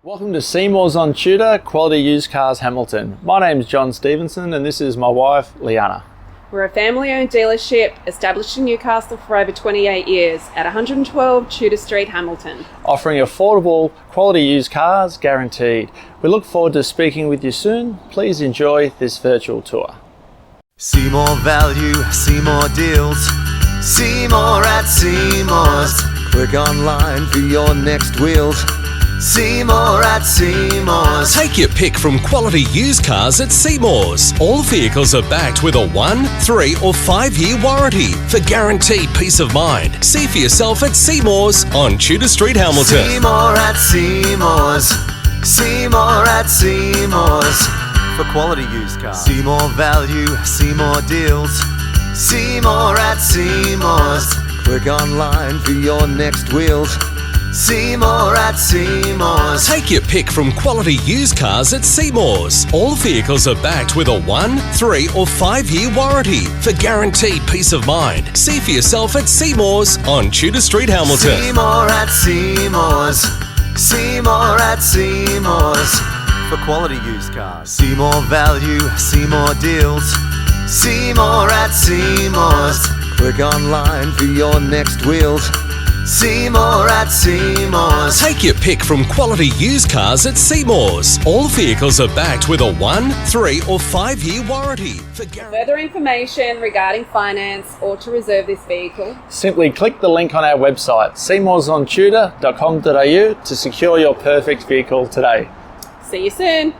Welcome to Seymour's on T.U.D.O.R, Quality Used Cars Hamilton. My name's John Stevenson and this is my wife, Liana. We're a family-owned dealership established in Newcastle for over 28 years at 112 T.U.D.O.R Street, Hamilton. Offering affordable, quality used cars guaranteed. We look forward to speaking with you soon. Please enjoy this virtual tour. See more value, see more deals. See more at Seymour's. Click online for your next wheels. See more at Seymour's. Take your pick from quality used cars at Seymour's. All vehicles are backed with a 1, 3 or 5 year warranty for guaranteed peace of mind. See for yourself at Seymour's on T.U.D.O.R Street, Hamilton. See more at Seymour's. See more at Seymour's. For quality used cars. See more value, see more deals. See more at Seymour's. Click online for your next wheels. See more at Seymour's. Take your pick from quality used cars at Seymour's. All vehicles are backed with a 1, 3 or 5 year warranty for guaranteed peace of mind. See for yourself at Seymour's on T.U.D.O.R Street, Hamilton. See more at Seymour's. See more at Seymour's. For quality used cars. See more value, see more deals. See more at Seymour's. Click online for your next wheels. See more at Seymour's. Take your pick from quality used cars at Seymour's. All vehicles are backed with a 1, 3 or 5 year warranty. For further information regarding finance or to reserve this vehicle, Simply click the link on our website, seymoursontudor.com.au, to secure your perfect vehicle today. see you soon.